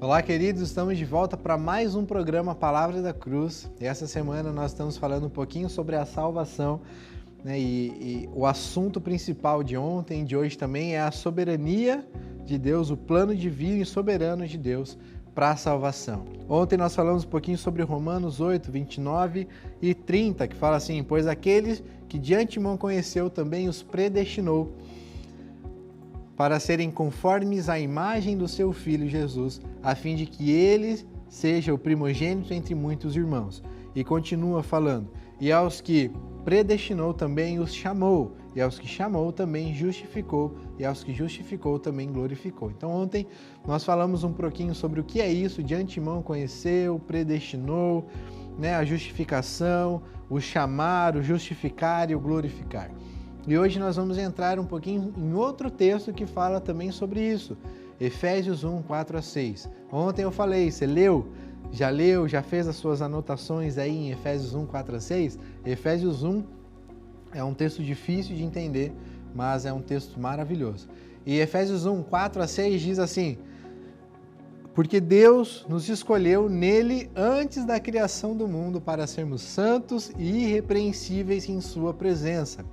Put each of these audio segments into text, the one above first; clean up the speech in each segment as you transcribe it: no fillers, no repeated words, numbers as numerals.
Olá, queridos, estamos de volta para mais um programa Palavra da Cruz. E essa semana nós estamos falando um pouquinho sobre a salvação, né? E o assunto principal de ontem e de hoje também é a soberania de Deus, o plano divino e soberano de Deus para a salvação. Ontem nós falamos um pouquinho sobre Romanos 8, 29 e 30, que fala assim: pois aqueles que de antemão conheceu também os predestinou para serem conformes à imagem do seu Filho Jesus, a fim de que ele seja o primogênito entre muitos irmãos. E continua falando: e aos que predestinou também os chamou, e aos que chamou também justificou, e aos que justificou também glorificou. Então ontem nós falamos um pouquinho sobre o que é isso, de antemão conheceu, predestinou, né, a justificação, o chamar, o justificar e o glorificar. E hoje nós vamos entrar um pouquinho em outro texto que fala também sobre isso. Efésios 1, 4 a 6. Ontem eu falei, você leu? Já fez as suas anotações aí em Efésios 1, 4 a 6? Efésios 1 é um texto difícil de entender, mas é um texto maravilhoso. E Efésios 1, 4 a 6 diz assim: porque Deus nos escolheu nele antes da criação do mundo para sermos santos e irrepreensíveis em sua presença.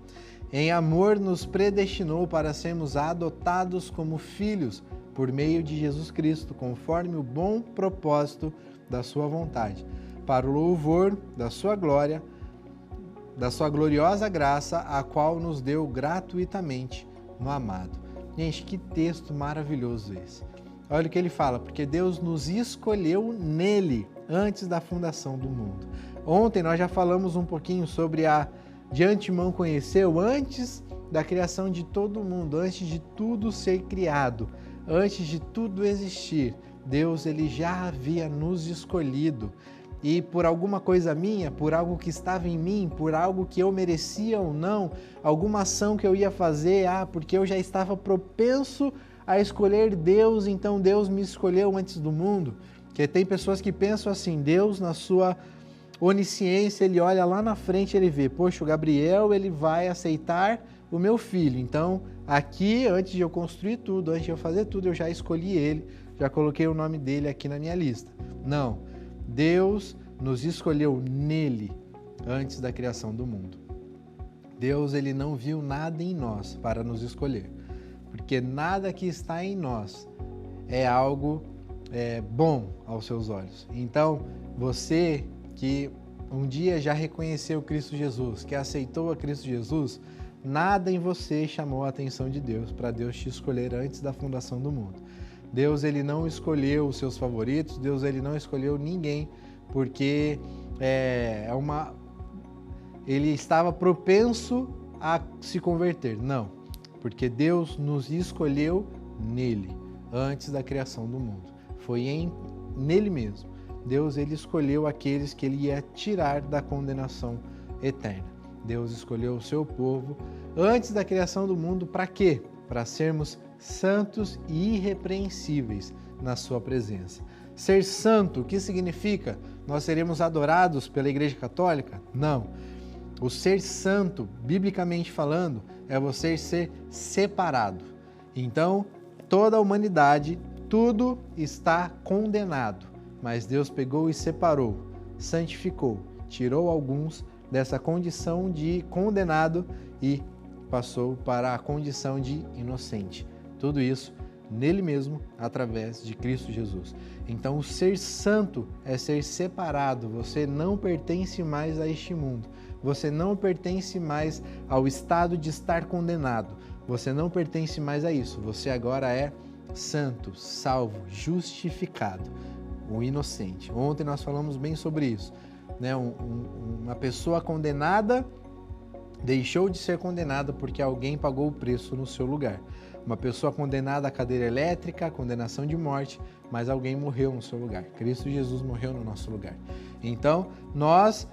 Em amor nos predestinou para sermos adotados como filhos por meio de Jesus Cristo, conforme o bom propósito da sua vontade, para o louvor da sua glória, da sua gloriosa graça, a qual nos deu gratuitamente no amado. Gente, que texto maravilhoso esse. Olha o que ele fala: porque Deus nos escolheu nele antes da fundação do mundo. Ontem nós já falamos um pouquinho sobre a de antemão conheceu, antes da criação de todo mundo, antes de tudo ser criado, antes de tudo existir, Deus ele já havia nos escolhido. E por alguma coisa minha, por algo que estava em mim, por algo que eu merecia ou não, alguma ação que eu ia fazer, porque eu já estava propenso a escolher Deus, então Deus me escolheu antes do mundo. Porque tem pessoas que pensam assim: Deus, na sua onisciência, ele olha lá na frente, ele vê, poxa, o Gabriel ele vai aceitar o meu filho, então aqui, antes de eu construir tudo, antes de eu fazer tudo, eu já escolhi ele, já coloquei o nome dele aqui na minha lista. Não, Deus nos escolheu nele antes da criação do mundo. Deus ele não viu nada em nós para nos escolher, porque nada que está em nós é algo bom aos seus olhos. Então, você que um dia já reconheceu Cristo Jesus, que aceitou a Cristo Jesus, nada em você chamou a atenção de Deus para Deus te escolher antes da fundação do mundo. Deus ele não escolheu os seus favoritos, Deus ele não escolheu ninguém porque ele estava propenso a se converter. Não, porque Deus nos escolheu nele antes da criação do mundo. Foi nele mesmo. Deus ele escolheu aqueles que ele ia tirar da condenação eterna. Deus escolheu o seu povo antes da criação do mundo para quê? Para sermos santos e irrepreensíveis na sua presença. Ser santo, o que significa? Nós seremos adorados pela Igreja Católica? Não. O ser santo, biblicamente falando, é você ser separado. Então, toda a humanidade, tudo está condenado. Mas Deus pegou e separou, santificou, tirou alguns dessa condição de condenado e passou para a condição de inocente. Tudo isso nele mesmo, através de Cristo Jesus. Então, o ser santo é ser separado. Você não pertence mais a este mundo. Você não pertence mais ao estado de estar condenado. Você não pertence mais a isso. Você agora é santo, salvo, justificado. O inocente. Ontem nós falamos bem sobre isso, né? Uma pessoa condenada deixou de ser condenada porque alguém pagou o preço no seu lugar. Uma pessoa condenada à cadeira elétrica, condenação de morte, mas alguém morreu no seu lugar. Cristo Jesus morreu no nosso lugar. Então, nós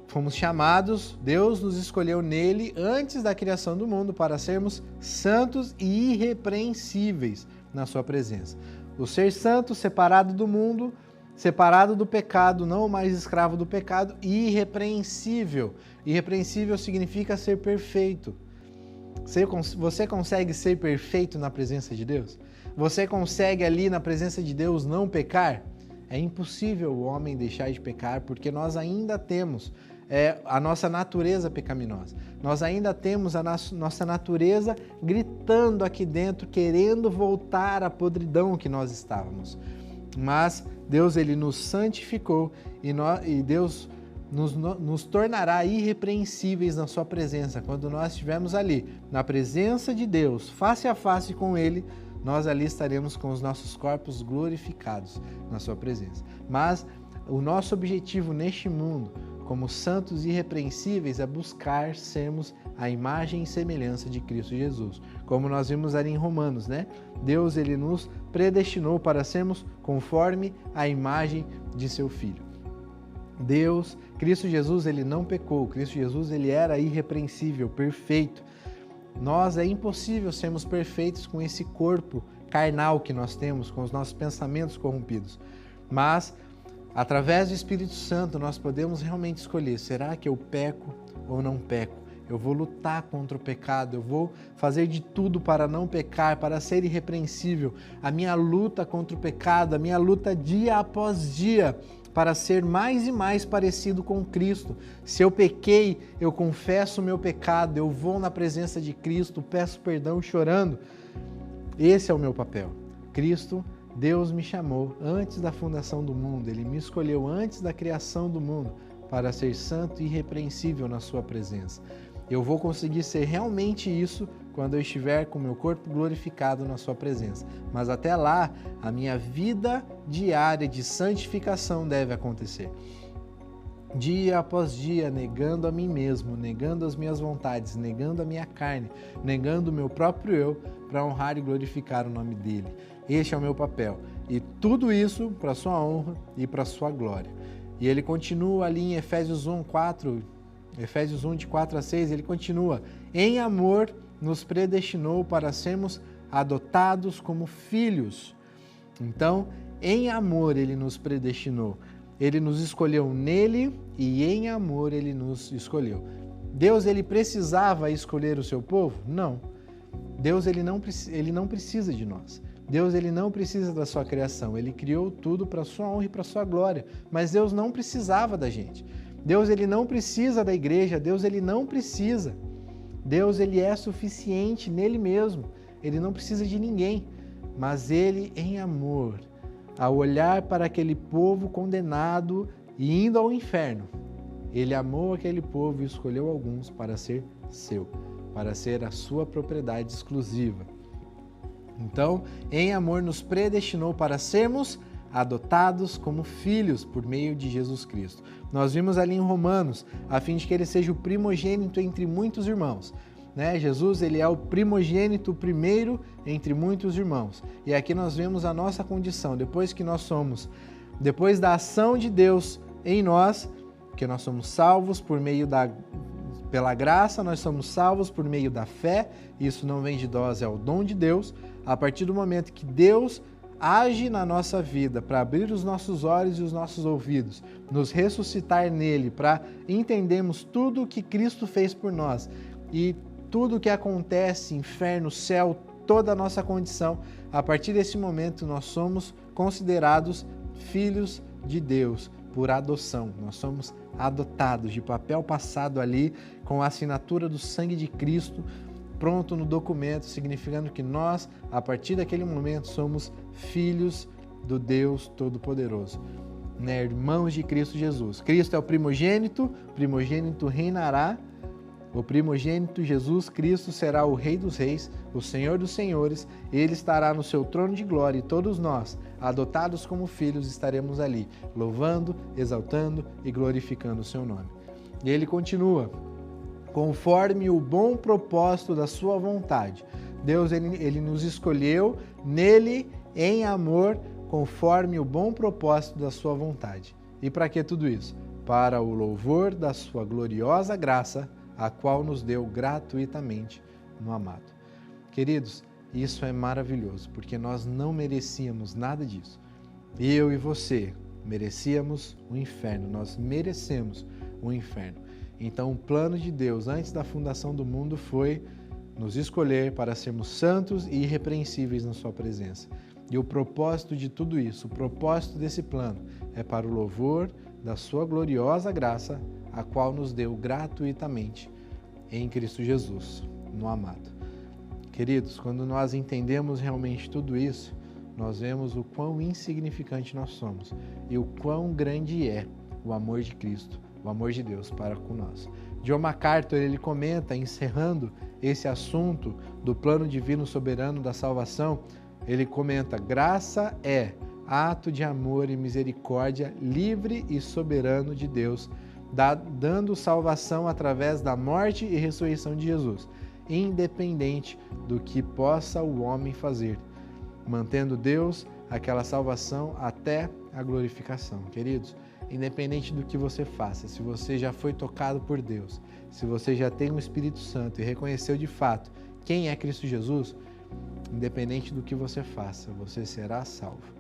fomos chamados, Deus nos escolheu nele antes da criação do mundo para sermos santos e irrepreensíveis na sua presença. O ser santo, separado do mundo, separado do pecado, não mais escravo do pecado, e irrepreensível. Irrepreensível significa ser perfeito. Você consegue ser perfeito na presença de Deus? Você consegue ali na presença de Deus não pecar? É impossível o homem deixar de pecar porque nós ainda temos a nossa natureza pecaminosa. Nós ainda temos a nossa natureza gritando aqui dentro, querendo voltar à podridão que nós estávamos. Mas Deus ele nos santificou e Deus nos tornará irrepreensíveis na sua presença. Quando nós estivermos ali, na presença de Deus, face a face com Ele, nós ali estaremos com os nossos corpos glorificados na sua presença. Mas o nosso objetivo neste mundo, como santos irrepreensíveis, é buscar sermos a imagem e semelhança de Cristo Jesus. Como nós vimos ali em Romanos, né? Deus ele nos predestinou para sermos conforme a imagem de seu Filho. Cristo Jesus, ele não pecou. Cristo Jesus, ele era irrepreensível, perfeito. É impossível sermos perfeitos com esse corpo carnal que nós temos, com os nossos pensamentos corrompidos. Mas, através do Espírito Santo, nós podemos realmente escolher, será que eu peco ou não peco? Eu vou lutar contra o pecado, eu vou fazer de tudo para não pecar, para ser irrepreensível. A minha luta contra o pecado, a minha luta dia após dia, para ser mais e mais parecido com Cristo. Se eu pequei, eu confesso o meu pecado, eu vou na presença de Cristo, peço perdão chorando. Esse é o meu papel. Deus me chamou antes da fundação do mundo, Ele me escolheu antes da criação do mundo para ser santo e irrepreensível na sua presença. Eu vou conseguir ser realmente isso quando eu estiver com o meu corpo glorificado na sua presença. Mas até lá, a minha vida diária de santificação deve acontecer. Dia após dia, negando a mim mesmo, negando as minhas vontades, negando a minha carne, negando o meu próprio eu, para honrar e glorificar o nome dEle. Este é o meu papel. E tudo isso para a sua honra e para a sua glória. E ele continua ali em Efésios 1, de 4 a 6, ele continua: em amor nos predestinou para sermos adotados como filhos. Então, em amor ele nos predestinou. Ele nos escolheu nele e em amor ele nos escolheu. Deus ele precisava escolher o seu povo? Não. Deus ele não precisa de nós. Deus ele não precisa da sua criação. Ele criou tudo para a sua honra e para a sua glória. Mas Deus não precisava da gente. Deus ele não precisa da igreja. Deus ele não precisa. Deus ele é suficiente nele mesmo. Ele não precisa de ninguém. Mas ele, em amor, ao olhar para aquele povo condenado e indo ao inferno, ele amou aquele povo e escolheu alguns para ser seu, para ser a sua propriedade exclusiva. Então, em amor nos predestinou para sermos adotados como filhos por meio de Jesus Cristo. Nós vimos ali em Romanos, a fim de que ele seja o primogênito entre muitos irmãos. Jesus ele é o primogênito primeiro entre muitos irmãos. E aqui nós vemos a nossa condição, depois da ação de Deus em nós, que nós somos salvos pela graça, nós somos salvos por meio da fé. Isso não vem de nós, é o dom de Deus. A partir do momento que Deus age na nossa vida para abrir os nossos olhos e os nossos ouvidos, nos ressuscitar nele, para entendermos tudo o que Cristo fez por nós e tudo o que acontece, inferno, céu, toda a nossa condição, a partir desse momento nós somos considerados filhos de Deus por adoção. Nós somos adotados, de papel passado ali, com a assinatura do sangue de Cristo, pronto no documento, significando que nós, a partir daquele momento, somos filhos do Deus Todo-Poderoso, irmãos de Cristo Jesus. Cristo é o primogênito reinará. O primogênito Jesus Cristo será o Rei dos Reis, o Senhor dos Senhores. Ele estará no seu trono de glória e todos nós, adotados como filhos, estaremos ali, louvando, exaltando e glorificando o seu nome. E ele continua: conforme o bom propósito da sua vontade. Deus ele nos escolheu nele em amor, conforme o bom propósito da sua vontade. E para que tudo isso? Para o louvor da sua gloriosa graça, a qual nos deu gratuitamente no amado. Queridos, isso é maravilhoso, porque nós não merecíamos nada disso. Eu e você merecíamos o inferno, nós merecemos o inferno. Então o plano de Deus antes da fundação do mundo foi nos escolher para sermos santos e irrepreensíveis na sua presença. E o propósito de tudo isso, o propósito desse plano, é para o louvor da sua gloriosa graça, a qual nos deu gratuitamente em Cristo Jesus, no amado. Queridos, quando nós entendemos realmente tudo isso, nós vemos o quão insignificante nós somos e o quão grande é o amor de Cristo, o amor de Deus para com nós. John MacArthur, ele comenta, encerrando esse assunto do plano divino soberano da salvação, ele comenta: graça é ato de amor e misericórdia livre e soberano de Deus, dando salvação através da morte e ressurreição de Jesus, independente do que possa o homem fazer, mantendo Deus aquela salvação até a glorificação. Queridos, independente do que você faça, se você já foi tocado por Deus, se você já tem o Espírito Santo e reconheceu de fato quem é Cristo Jesus, independente do que você faça, você será salvo.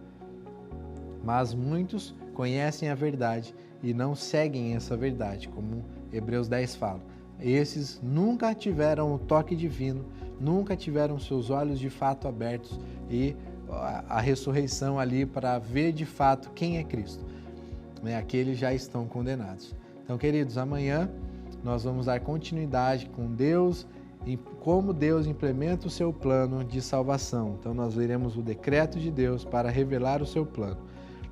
Mas muitos conhecem a verdade e não seguem essa verdade, como Hebreus 10 fala. Esses nunca tiveram o toque divino, nunca tiveram seus olhos de fato abertos e a ressurreição ali para ver de fato quem é Cristo. Aqueles já estão condenados. Então, queridos, amanhã nós vamos dar continuidade com Deus e como Deus implementa o seu plano de salvação. Então, nós veremos o decreto de Deus para revelar o seu plano.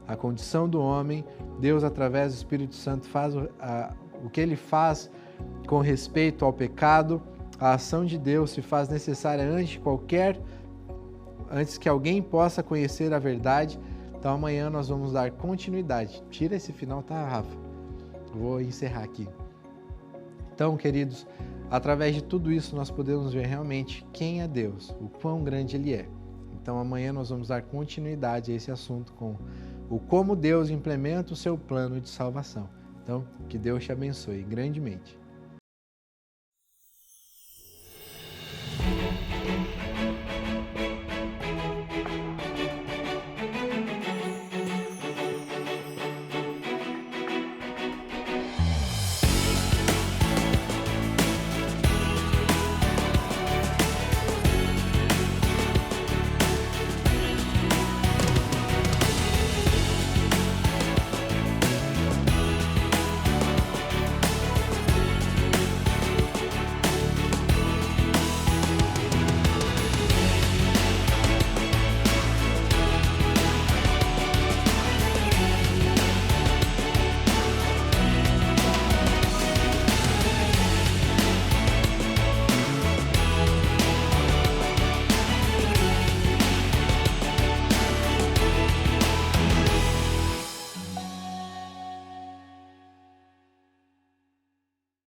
A condição do homem, Deus, através do Espírito Santo, faz o que ele faz com respeito ao pecado. A ação de Deus se faz necessária antes que alguém possa conhecer a verdade. Então amanhã nós vamos dar continuidade. Tira esse final, tá, Rafa? Vou encerrar aqui. Então, queridos, através de tudo isso nós podemos ver realmente quem é Deus, o quão grande Ele é. Então amanhã nós vamos dar continuidade a esse assunto com o como Deus implementa o seu plano de salvação. Então, que Deus te abençoe grandemente.